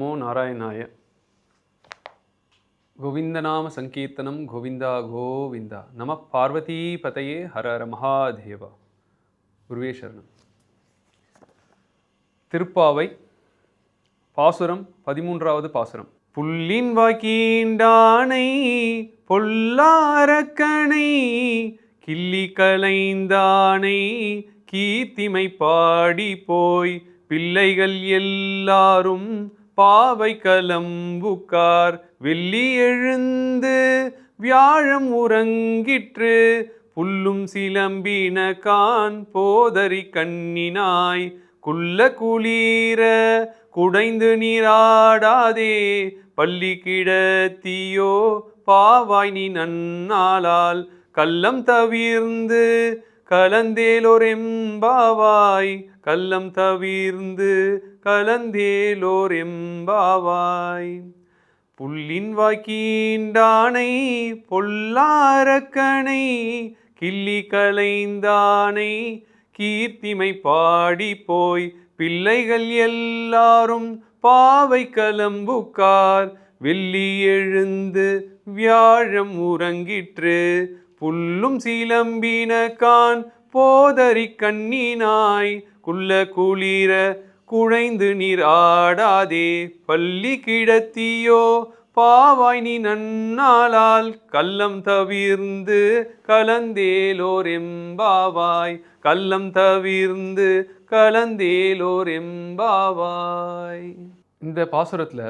நமோ நாராயணாய. கோவிந்தநாம சங்கீர்த்தனம் கோவிந்தா கோவிந்தா. நம பார்வதி பதையே ஹர ஹர மகாதேவா. குருவே சரணம். திருப்பாவை பாசுரம் 13வது பாசுரம். புல்லின் வாக்கீண்டானை பொல்லாரக்கனை கிள்ளி களைந்தானை கீர்த்திமை பாடி போய் பிள்ளைகள் எல்லாரும் பாவை கலம்புக்கார் வெள்ளி எழுந்து வியாழம் உறங்கிற்று புல்லும் சிலம்பின கான் போதரி கண்ணினாய் குள்ள குளீர குடைந்து நீராடாதே பள்ளி கிடத்தியோ பாவாய் நீ நன்னாளால் கள்ளம் தவிர்ந்து கலந்தேலோரெம்பாவாய் கள்ளம் தவிர்ந்து கலந்தேலோரெம்பாவாய். புல்லின் வாக்கீண்டானை பொல்லாரக்கனை கிள்ளி களைந்தானை கீர்த்திமை பாடி போய் பிள்ளைகள் எல்லாரும் பாவை கலம்புக்கார் வெள்ளி எழுந்து வியாழம் உறங்கிற்று புல்லும் சிலம்பின கான் போதரி கண்ணினாய் குள்ள குளிர குழைந்து நீர் ஆடாதே பள்ளி கிடத்தியோ பாவாய் நீ நன்னாளால் கள்ளம் தவிர்ந்து கலந்தேலோரெம்பாவாய் கள்ளம் தவிர்ந்து கலந்தேலோரெம்பாவாய். இந்த பாசுரத்தில்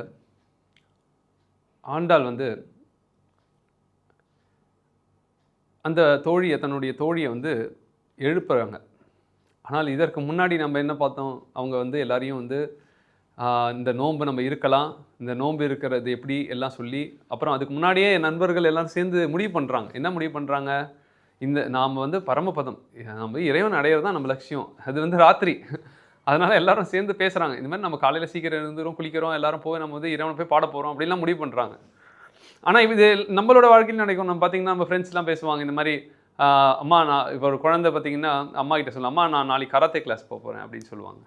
ஆண்டாள் அந்த தன்னுடைய தோழியை எழுப்புறாங்க. ஆனால் இதற்கு முன்னாடி நம்ம என்ன பார்த்தோம், அவங்க எல்லாரையும் இந்த நோன்பு நம்ம இருக்கலாம், இந்த நோன்பு இருக்கிறது எப்படி எல்லாம் சொல்லி, அப்புறம் அதுக்கு முன்னாடியே என் நண்பர்கள் எல்லோரும் சேர்ந்து முடிவு பண்ணுறாங்க. என்ன முடிவு பண்ணுறாங்க, இந்த நாம் பரமபதம், நம்ம இறைவன் அடையிறது தான் நம்ம லட்சியம், அது ராத்திரி, அதனால் எல்லாரும் சேர்ந்து பேசுகிறாங்க. இந்த மாதிரி நம்ம காலையில் சீக்கிரம் இருந்துடும், குளிக்கிறோம், எல்லாரும் போய் நம்ம இறைவனை போய் பாட போகிறோம் அப்படின்லாம் முடிவு பண்ணுறாங்க. ஆனால் இது நம்மளோட வாழ்க்கையில் நினைக்கும். நம்ம பார்த்திங்கன்னா நம்ம ஃப்ரெண்ட்ஸ்லாம் பேசுவாங்க இந்த மாதிரி, அம்மா நான் இப்போ ஒரு குழந்தை பார்த்திங்கன்னா அம்மா கிட்ட சொல்லலாம், அம்மா நான் நாளைக்கு கராத்தே கிளாஸ் போகிறேன் அப்படின்னு சொல்லுவாங்க.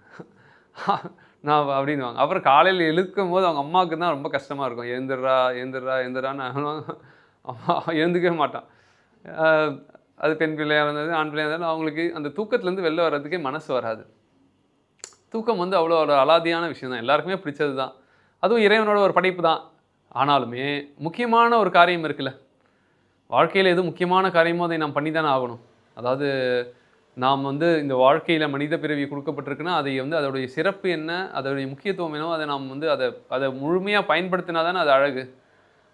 நான் அப்படின்வாங்க. அப்புறம் காலையில் எழுக்கும் போது அவங்க அம்மாவுக்கு தான் ரொம்ப கஷ்டமாக இருக்கும். எழுந்துடுறான்னு அம்மா எழுந்துக்கவே மாட்டான். அது பெண் பிள்ளையாக இருந்தது ஆண் பிள்ளையாக இருந்தாலும் அவங்களுக்கு அந்த தூக்கத்துலேருந்து வெளில வர்றதுக்கே மனசு வராது. தூக்கம் அவ்வளோ ஒரு அலாதியான விஷயம் தான், எல்லாருக்குமே பிடிச்சது தான், அதுவும் இறைவனோட ஒரு படைப்பு தான். ஆனாலுமே முக்கியமான ஒரு காரியம் இருக்குல்ல, வாழ்க்கையில் எது முக்கியமான காரியமோ அதை நாம் பண்ணி தானே ஆகணும். அதாவது நாம் இந்த வாழ்க்கையில் மனித பிறவி கொடுக்கப்பட்டிருக்குன்னா அதை அதோடைய சிறப்பு என்ன, அதோடைய முக்கியத்துவம் என்னவோ அதை நாம் அதை முழுமையாக பயன்படுத்தினா தானே அது அழகு.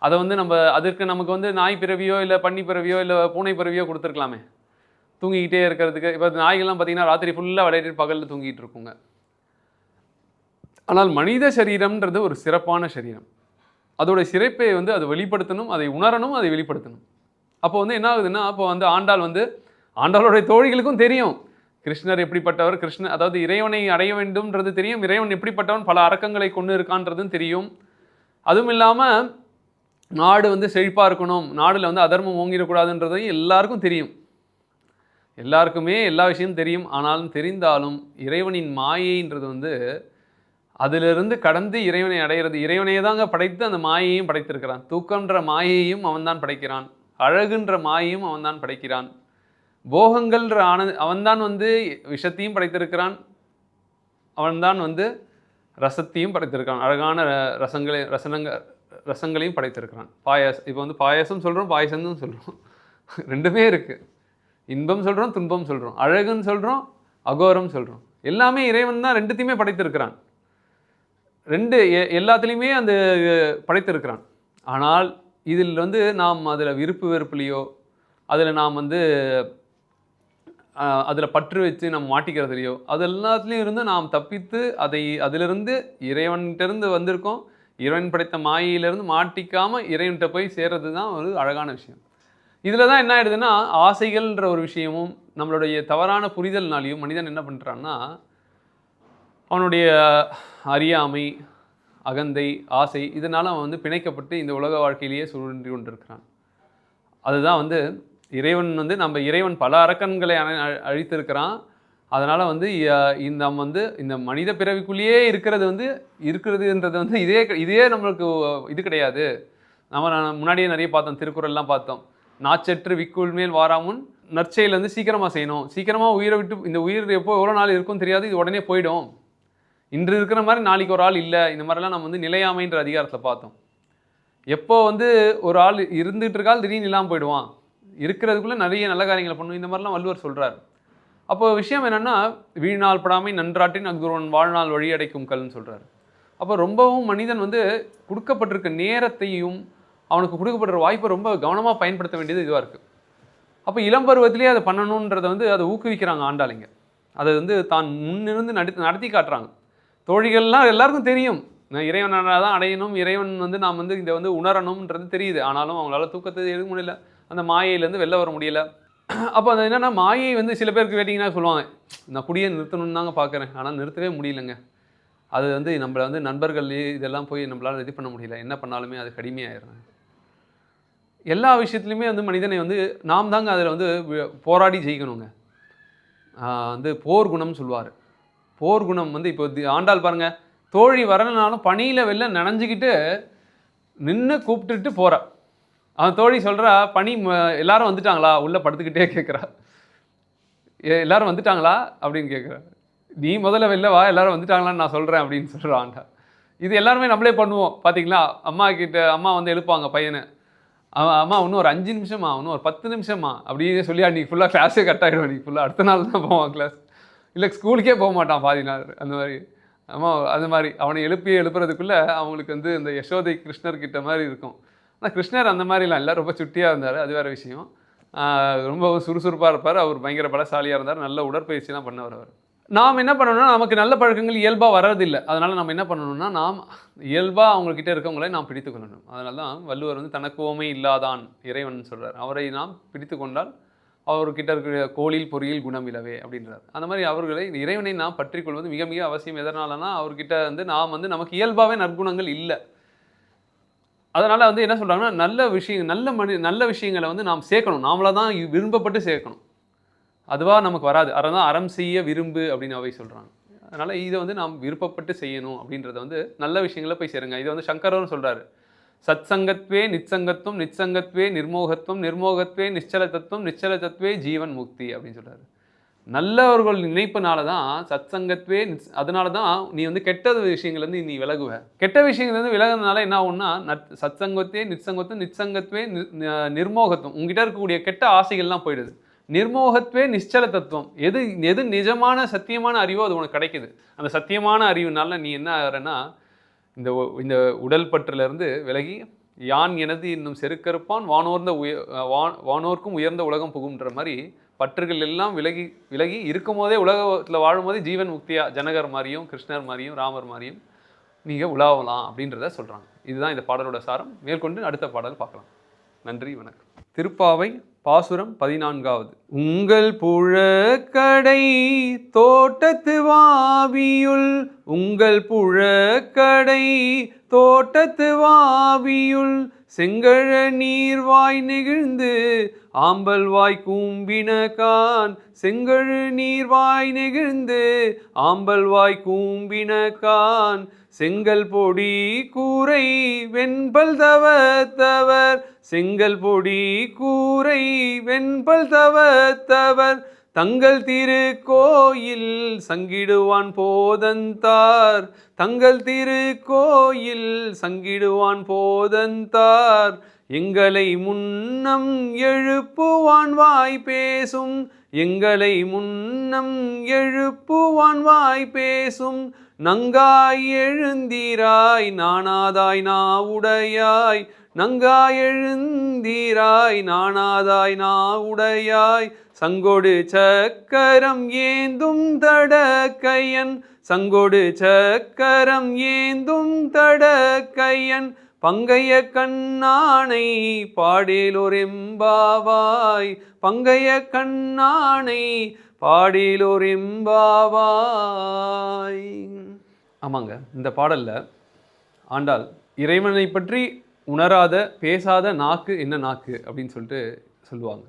அதை நம்ம அதற்கு நமக்கு நாய் பிறவியோ இல்லை பன்னி பிறவியோ இல்லை பூனை பிறவியோ கொடுத்துருக்கலாமே, தூங்கிக்கிட்டே இருக்கிறதுக்கு. இப்போ நாய்கள்லாம் பார்த்திங்கன்னா ராத்திரி ஃபுல்லாக விளையாடிட்டு பகலில் தூங்கிட்டு இருக்குங்க. ஆனால் மனித சரீரம்ன்றது ஒரு சிறப்பான சரீரம். அதோடைய சிறப்பை அது வெளிப்படுத்தணும், அதை உணரணும், அதை வெளிப்படுத்தணும். அப்போ என்ன ஆகுதுன்னா, அப்போ ஆண்டாள் ஆண்டாளுடைய தோழிகளுக்கும் தெரியும் கிருஷ்ணர் எப்படிப்பட்டவர், அதாவது இறைவனை அடைய வேண்டும்ன்றது தெரியும், இறைவன் எப்படிப்பட்டவன், பல அரக்கங்களை கொண்டு இருக்கான்றதும் தெரியும். அதுவும் இல்லாமல் நாடு செழிப்பாக இருக்கணும், நாடில் அதர்மம் ஓங்கிடக்கூடாதுன்றதையும் எல்லாருக்கும் தெரியும். எல்லாருக்குமே எல்லா விஷயமும் தெரியும். ஆனாலும் தெரிந்தாலும் இறைவனின் மாயைன்றது அதிலிருந்து கடந்து இறைவனை அடைகிறது. இறைவனையே தாங்க படைத்து அந்த மாயையும் படைத்திருக்கிறான். தூக்கம்ன்ற மாயையும் அவன்தான் படைக்கிறான், அழகுன்ற மாயையும் அவன்தான் படைக்கிறான், போகங்கள்ன்ற அவன்தான் விஷத்தையும் படைத்திருக்கிறான், அவன்தான் ரசத்தையும் படைத்திருக்கிறான், அழகான ரசங்களையும் படைத்திருக்கிறான். இப்போ பாயசம் சொல்கிறோம், பாயசம்னு சொல்கிறோம், ரெண்டுமே இருக்குது. இன்பம் சொல்கிறோம், துன்பம் சொல்கிறோம், அழகுன்னு சொல்கிறோம், அகோரம் சொல்கிறோம். எல்லாமே இறைவன் தான் ரெண்டுத்தையுமே படைத்திருக்கிறான். எல்லாத்துலேயுமே அந்த படைத்திருக்கிறான். ஆனால் இதில் நாம் அதில் விருப்பு வெறுப்புலையோ, அதில் நாம் அதில் பற்று வச்சு நம்ம மாட்டிக்கிறதுலையோ, அது எல்லாத்துலேயும் இருந்து நாம் தப்பித்து அதிலிருந்து இறைவன்கிட்டருந்து வந்திருக்கோம். இறைவன் படைத்த மாயிலிருந்து மாட்டிக்காமல் இறைவன்கிட்ட போய் சேர்றது தான் ஒரு அழகான விஷயம். இதில் தான் என்ன ஆயிடுதுன்னா, ஆசைகள்ன்ற ஒரு விஷயமும் நம்மளுடைய தவறான புரிதல்னாலையும் மனிதன் என்ன பண்ணுறான்னா, அவனுடைய அறியாமை, அகந்தை, ஆசை, இதனால் அவன் பிணைக்கப்பட்டு இந்த உலக வாழ்க்கையிலேயே சுழன்று கொண்டிருக்கிறான். அதுதான் இறைவன் நம்ம இறைவன் பல அரக்கன்களை அழித்திருக்கிறான். அதனால் வந்து நம்ம வந்து இந்த மனித பிறவிக்குள்ளேயே இருக்கிறதுன்றது வந்து இதே நம்மளுக்கு இது கிடையாது. நான் முன்னாடியே நிறைய பார்த்தோம், திருக்குறள்லாம் பார்த்தோம். நாச்சற்று விக்குள் மேல் வாராமுன் நற்செயல் வந்து சீக்கிரமாக செய்யணும். சீக்கிரமாக உயிரை விட்டு இந்த உயிர் எவ்வளோ நாள் இருக்கும்னு தெரியாது, இது உடனே போயிடும். இன்று இருக்கிற மாதிரி நாளைக்கு ஒரு ஆள் இல்லை. இந்த மாதிரிலாம் நம்ம வந்து நிலையாமைன்ற அதிகாரத்தில் பார்த்தோம். எப்போ வந்து ஒரு ஆள் இருந்துகிட்டு இருக்கால் திடீர்னு இல்லாமல் போயிடுவான். இருக்கிறதுக்குள்ளே நிறைய நல்ல காரியங்களை பண்ணணும். இந்த மாதிரிலாம் வள்ளுவர் சொல்கிறார். அப்போ விஷயம் என்னென்னா, வீழ்நாள் படாமை நன்றாற்றின் அஃதொருவன் வாழ்நாள் வழியடைக்கும் கல்னு சொல்கிறார். அப்போ ரொம்பவும் மனிதன் வந்து கொடுக்கப்பட்டிருக்க நேரத்தையும் அவனுக்கு கொடுக்கப்பட்டிருக்க வாய்ப்பை ரொம்ப கவனமாக பயன்படுத்த வேண்டியது இதுவாக இருக்குது. அப்போ இளம் பருவத்திலேயே அதை பண்ணணுன்றதை வந்து அதை ஊக்குவிக்கிறாங்க ஆண்டாளிங்க. அதை வந்து தான் முன்னிருந்து நடத்தி காட்டுறாங்க. தோழிகள்லாம் எல்லாருக்கும் தெரியும், நான் இறைவனாக தான் அடையணும், இறைவன் வந்து நாம் வந்து இதை வந்து உணரணும்ன்றது தெரியுது. ஆனாலும் அவங்களால தூக்கத்தை எடுக்க முடியல, அந்த மாயையிலேருந்து வெளில வர முடியல. அப்போ அது என்னென்னா, மாயை வந்து சில பேருக்கு கேட்டிங்கன்னா சொல்லுவாங்க, நான் குடியை நிறுத்தணும்னு தாங்க பார்க்குறேன், ஆனால் நிறுத்தவே முடியலங்க. அது வந்து நம்மளை வந்து நண்பர்கள் இதெல்லாம் போய் நம்மளால் இது பண்ண முடியல, என்ன பண்ணாலுமே அது கடுமையாயிடுறாங்க. எல்லா விஷயத்துலையுமே வந்து மனிதனை வந்து நாம் தாங்க அதில் வந்து போராடி ஜெயிக்கணுங்க. வந்து போர் குணம்னு சொல்லுவார். போர் குணம் வந்து இப்போ ஆண்டாள் பாருங்கள், தோழி வரலனாலும் பனியில் வெளில நனைஞ்சிக்கிட்டு நின்று கூப்பிட்டுட்டு போகிறா. அவன் தோழி சொல்கிறா, பனி எல்லாரும் வந்துட்டாங்களா, உள்ளே படுத்துக்கிட்டே கேட்குறா. எல்லாரும் வந்துட்டாங்களா அப்படின்னு கேட்குறா. நீ முதல்ல வெளில வா, எல்லாரும் வந்துட்டாங்களான்னு நான் சொல்கிறேன் அப்படின்னு சொல்கிறான் ஆண்டா. இது எல்லாருமே நம்மளே பண்ணுவோம் பார்த்தீங்களா. அம்மா வந்து எழுப்பாங்க பையனை, அம்மா இன்னும் ஒரு 5 நிமிஷமா, இன்னும் ஒரு 10 நிமிஷமா அப்படின்னு சொல்லி அன்றைக்கி ஃபுல்லாக கிளாஸே கட் ஆகிடும். அன்றைக்கி ஃபுல்லாக அடுத்த நாள் தான் போவான் கிளாஸ், இல்லை ஸ்கூலுக்கே போக மாட்டான் பாதி நாள். அந்த மாதிரி அந்த மாதிரி அவனை எழுப்புறதுக்குள்ளே அவங்களுக்கு வந்து இந்த யசோதை கிருஷ்ணர்கிட்ட மாதிரி இருக்கும். ஆனால் கிருஷ்ணர் அந்த மாதிரிலாம் இல்லை, ரொம்ப சுட்டியாக இருந்தார், அது வேறு விஷயம். ரொம்ப சுறுசுறுப்பாக இருப்பார், அவர் பயங்கர பலசாலியாக இருந்தார், நல்ல உடற்பயிற்சிலாம் பண்ணவர் அவர். நாம் என்ன பண்ணணும்னா, நமக்கு நல்ல பழக்கங்கள் இயல்பாக வர்றதில்லை. அதனால் நம்ம என்ன பண்ணணும்னா, நாம் இயல்பாக அவங்கக்கிட்ட இருக்கவங்களை நாம் பிடித்து கொள்ளணும். அதனால தான் வள்ளுவர் வந்து தனக்கு ஓமை இல்லாதான் இறைவன் சொல்கிறார். அவரை நாம் பிடித்து கொண்டால் அவர்கிட்ட இருக்கிற கோளில் பொறியில் குணம் இலவே அப்படின்றார். அந்த மாதிரி அவர்களை இறைவனை நாம் பற்றி கொள்வது மிக மிக அவசியம். எதனாலனா, அவர்கிட்ட வந்து நாம் வந்து நமக்கு இயல்பாகவே நற்குணங்கள் இல்லை. அதனால் வந்து என்ன சொல்கிறாங்கன்னா, நல்ல விஷயங்களை வந்து நாம் சேர்க்கணும், நாமளாக தான் விரும்பப்பட்டு சேர்க்கணும். அதுவாக நமக்கு வராது. அதனால் அறம் செய்ய விரும்பு அப்படின்னு அவை சொல்கிறாங்க. அதனால் இதை வந்து நாம் விருப்பப்பட்டு செய்யணும் அப்படின்றத வந்து நல்ல விஷயங்களை போய் சேருங்க. இதை வந்து சங்கரரும் சொல்கிறாரு, சத் சங்கத்வே நிச்சங்கத்துவம், நிச்சங்கத்வே நிர்மோகத்துவம், நிர்மோகத்வே நிச்சல தத்துவம், நிச்சல தத்துவே ஜீவன் முக்தி அப்படின்னு சொல்கிறாரு. நல்லவர்கள் நினைப்புனால தான் சத் சங்கத்வே, அதனால தான் நீ வந்து கெட்ட விஷயங்கள்லேருந்து நீ விலகுவ. கெட்ட விஷயங்கள்லேருந்து விலகுறதுனால என்ன ஆகும்னா, சத் சங்கத்வே நிச்சங்கத்துவம், நிச்சங்கத்வே நிர்மோகத்துவம், உங்ககிட்ட இருக்கக்கூடிய கெட்ட ஆசைகள்லாம் போயிடுது. நிர்மோகத்வே நிச்சல தத்துவம், எது நிஜமான சத்தியமான அறிவோ அது உனக்கு கிடைக்குது. அந்த சத்தியமான அறிவுனால நீ என்ன ஆகிறன்னா, இந்த உடல் பற்றிலிருந்து விலகி யான் எனது இன்னும் செருக்கறுப்பான் வானோர்க்கும் உயர்ந்த உலகம் புகும்ன்ற மாதிரி பற்றுகள் எல்லாம் விலகி இருக்கும் போதே உலகத்தில் வாழும் போதே ஜீவன் முக்தியா ஜனகர் மாதிரியும் கிருஷ்ணர் மாதிரியும் ராமர் மாதிரியும் நீங்கள் உலாவலாம் அப்படின்றத சொல்கிறாங்க. இதுதான் இந்த பாடலோட சாரம். மேற்கொண்டு அடுத்த பாடல் பார்க்கலாம். நன்றி, வணக்கம். திருப்பாவை பாசுரம் 14வது. உங்கள் புழக்கடை தோட்டத்து வாவியுள், உங்கள் புழக்கடை தோட்டத்து வாவியுள், செங்கழ நீர்வாய் நெகிழ்ந்து ஆம்பல் வாய் கூம்பினகான், செங்கழு நீர்வாய் நெகிழ்ந்து ஆம்பல் வாய் கூம்பினகான், செங்கல் பொடி கூரை வெண்பல் தவத்தவர், செங்கல் பொடி கூரை வெண்பல் தவத்தவர், தங்கள் திருக்கோயில் சங்கிடுவான் போதந்தார், தங்கள் திருக்கோயில் சங்கிடுவான் போதந்தார், எங்களை முன்னம் எழுப்புவான் வாய் பேசும், எங்களை முன்னம் எழுப்புவான் வாய் பேசும், நங்காய் எழுந்தீராய் நாணாதாய் நாவுடையாய், நங்காய் எழுந்தீராய் நாணாதாய் நாவுடையாய், சங்கொடு சக்கரம் ஏந்தும் தடக்கையன், சங்கொடு சக்கரம் ஏந்தும் தடக்கையன், பங்கைய கண்ணானை பாடேலோரெம்பாவாய், பங்கைய கண்ணானை பாடேலோரெம்பாவாய். ஆமாங்க, இந்த பாடலில் ஆண்டாள் இறைவனை பற்றி உணராத பேசாத நாக்கு என்ன நாக்கு அப்படின்னு சொல்லிட்டு சொல்லுவாங்க.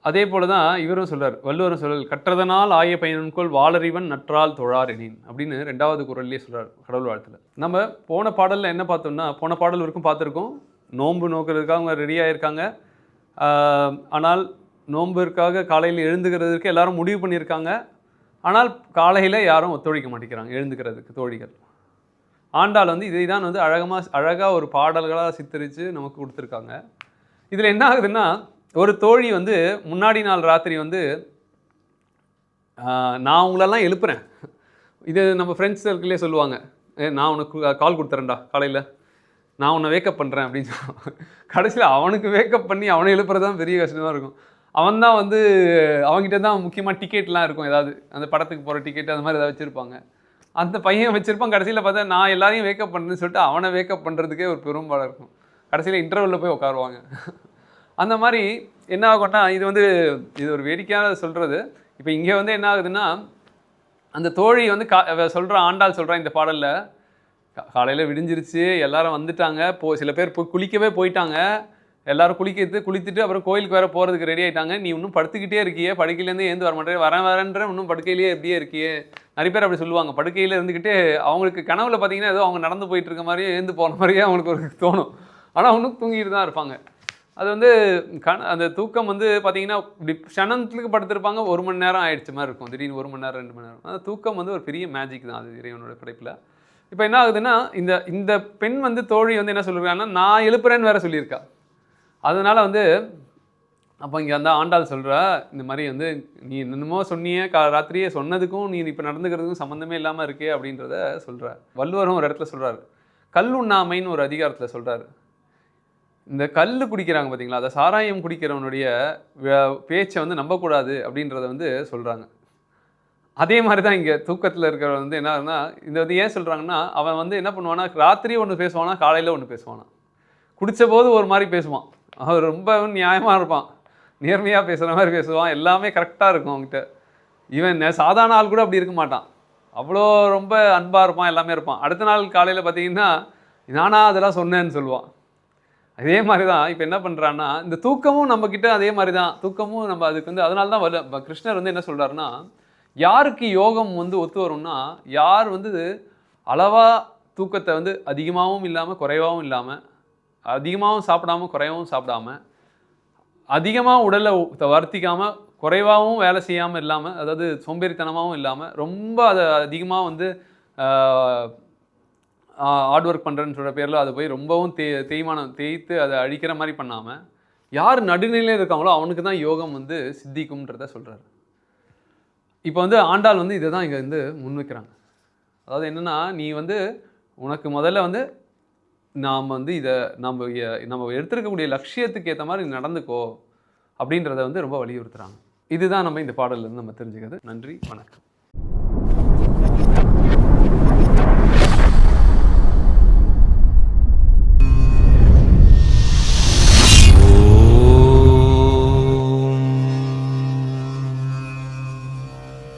அதே போல தான் இவரும் சொல்றார், வள்ளுவரும் சொல்றார், "கற்றதனால் ஆய பயனுன்கொள் வாளறிவன் நற்றால் தொழாரெனின்" அப்படின்னு 2வது குறள்லயே சொல்றார் கடவுள் வாழ்த்துல. நம்ம போன பாடல்ல என்ன பார்த்தோம்னா, போன பாடல் வரைக்கும் பார்த்துருக்கோம். நோன்பு நோக்கிறதுக்காக அவங்க ரெடி ஆயிருக்காங்க. ஆனால் நோன்பிற்காக காலையில் எழுந்துக்கிறதுக்கு எல்லாரும் முடிவு பண்ணியிருக்காங்க. ஆனால் காலையில் யாரும் ஒத்துழைக்க மாட்டேங்கிறாங்க எழுந்துக்கிறதுக்கு தோழிகள். ஆண்டாள் வந்து இதை தான் வந்து அழகாக ஒரு பாடல்களாக சித்தரித்து நமக்கு கொடுத்துருக்காங்க. இதில் என்ன ஆகுதுன்னா, ஒரு தோழி வந்து முன்னாடி நாள் ராத்திரி வந்து நான் உங்களெல்லாம் எழுப்புறேன். இது நம்ம ஃப்ரெண்ட்ஸ் சர்க்கிள்லேயே சொல்லுவாங்க, நான் உனக்கு கால் கொடுத்துறேன்டா காலையில், நான் உன்னை வேக்கப் பண்ணுறேன் அப்படின்னு சொல்லுவான். கடைசியில் அவனுக்கு வேக்கப் பண்ணி அவனை எழுப்புறது தான் பெரிய கஷ்டமாக இருக்கும். அவன் தான் வந்து அவங்ககிட்ட தான் முக்கியமாக டிக்கெட்லாம் இருக்கும், ஏதாவது அந்த படத்துக்கு போகிற டிக்கெட் அது மாதிரி ஏதாவது வச்சுருப்பாங்க. அந்த பையன் வச்சுருப்பான். கடைசியில் பார்த்தா நான் எல்லாரையும் வேக்கப் பண்ணுறேன்னு சொல்லிட்டு அவனை வேக்கப் பண்ணுறதுக்கே ஒரு பெரும்பாடாக இருக்கும். கடைசியில் இன்டர்வலில் போய் உட்காருவாங்க. அந்த மாதிரி என்ன ஆகும்னா, இது ஒரு வேடிக்கையான சொல்கிறது. இப்போ இங்கே வந்து என்ன ஆகுதுன்னா, அந்த தோழி வந்து ஆண்டாள் சொல்கிறா இந்த பாடலில், காலையில் விடிஞ்சிருச்சு, எல்லாரும் வந்துட்டாங்க, சில பேர் குளிக்கவே போயிட்டாங்க, எல்லாரும் குளித்துட்டு அப்புறம் கோயிலுக்கு வேறு போகிறதுக்கு ரெடி ஆகிட்டாங்க. நீ இன்னும் படுத்துக்கிட்டே இருக்கியே, படுக்கையிலேருந்து ஏந்து வர மாட்டேன், வரேன்ற இன்னும் படுக்கையிலேயே எப்படியே இருக்கியே. நிறைய பேர் அப்படி சொல்லுவாங்க. படுக்கையில் இருந்துக்கிட்டு அவங்களுக்கு கனவுல பார்த்தீங்கன்னா ஏதோ அவங்க நடந்து போயிட்டு இருக்க மாதிரியே ஏந்து போன மாதிரியே அவங்களுக்கு ஒரு தோணும். ஆனால் இன்னும் தூங்கிட்டு தான் இருப்பாங்க. அது வந்து அந்த தூக்கம் வந்து பார்த்தீங்கன்னா இப்படி க்ஷணத்துக்கு படுத்திருப்பாங்க, 1 மணி நேரம் ஆயிடுச்சு மாதிரி இருக்கும். திடீர்னு 1 மணி நேரம் 2 மணி நேரம். அந்த தூக்கம் வந்து ஒரு பெரிய மேஜிக் தான் அது இறைவனோட படைப்பில். இப்போ என்ன ஆகுதுன்னா, இந்த பெண் வந்து தோழி வந்து என்ன சொல்லியிருக்காங்கன்னா, நான் எழுப்புறேன்னு வேற சொல்லியிருக்கா. அதனால் வந்து அப்போ இங்கே அந்த ஆண்டாள் சொல்கிறா, இந்த மாதிரி வந்து நீ என்னமோ சொன்னியே ராத்திரியே சொன்னதுக்கும் நீ இப்போ நடந்துக்கிறதுக்கும் சம்மந்தமே இல்லாமல் இருக்கே அப்படின்றத சொல்கிற. வள்ளுவரும் ஒரு இடத்துல சொல்கிறார், கல் உண்ணாமைன்னு ஒரு அதிகாரத்தில் சொல்கிறார். இந்த கல் குடிக்கிறாங்க பார்த்தீங்களா, அதை சாராயம் குடிக்கிறவனுடைய பேச்சை வந்து நம்பக்கூடாது அப்படின்றத வந்து சொல்கிறாங்க. அதே மாதிரி தான் இங்கே தூக்கத்தில் இருக்கிறவன் வந்து என்ன ஆகுதுன்னா, இந்த வந்து ஏன் சொல்கிறாங்கன்னா, அவன் வந்து என்ன பண்ணுவானா, ராத்திரி ஒன்று பேசுவானா, காலையில் ஒன்று பேசுவானா, குடித்த போது ஒரு மாதிரி பேசுவான், அவன் ரொம்ப நியாயமாக இருப்பான், நேர்மையாக பேசுகிற மாதிரி பேசுவான், எல்லாமே கரெக்டாக இருக்கும் அவங்ககிட்ட. இவன் சாதாரண ஆள் கூட அப்படி இருக்க மாட்டான், அவ்வளோ ரொம்ப அன்பாக இருப்பான், எல்லாமே இருப்பான். அடுத்த நாள் காலையில் பார்த்தீங்கன்னா, நானா அதெல்லாம் சொன்னேன்னு சொல்லுவான். அதே மாதிரி தான் இப்போ என்ன பண்ணுறான்னா, இந்த தூக்கமும் நம்மக்கிட்ட அதே மாதிரி தான். தூக்கமும் நம்ம அதுக்கு வந்து அதனால தான் கிருஷ்ணர் வந்து என்ன சொல்கிறாருன்னா, யாருக்கு யோகம் வந்து ஒத்து வரும்னா, யார் வந்து அளவாக தூக்கத்தை வந்து அதிகமாகவும் இல்லாமல் குறைவாகவும் இல்லாமல், அதிகமாகவும் சாப்பிடாமல் குறைவாகவும் சாப்பிடாமல், அதிகமாக உடலை வருத்திக்காமல் குறைவாகவும் வேலை செய்யாமல் இல்லாமல், அதாவது சோம்பேறித்தனமாகவும் இல்லாமல், ரொம்ப அதை அதிகமாக வந்து ஹார்ட் ஒர்க் பண்ணுறேன்னு சொல்கிற பேரில் அதை போய் ரொம்பவும் தேய்த்து அதை அழிக்கிற மாதிரி பண்ணாமல், யார் நடுநிலையில் இருக்காங்களோ அவனுக்கு தான் யோகம் வந்து சித்திக்கும்ன்றத சொல்கிறார். இப்போ வந்து ஆண்டாள் வந்து இதை தான் இங்கே வந்து முன்வைக்கிறாங்க. அதாவது என்னென்னா, நீ வந்து உனக்கு முதல்ல வந்து நாம் வந்து இதை நம்ம எடுத்துருக்கக்கூடிய லட்சியத்துக்கு ஏற்ற மாதிரி நடந்துக்கோ அப்படின்றத வந்து ரொம்ப வலியுறுத்துகிறாங்க. இதுதான் நம்ம இந்த பாடல்லேருந்து நம்ம தெரிஞ்சுக்கிறது. நன்றி, வணக்கம்.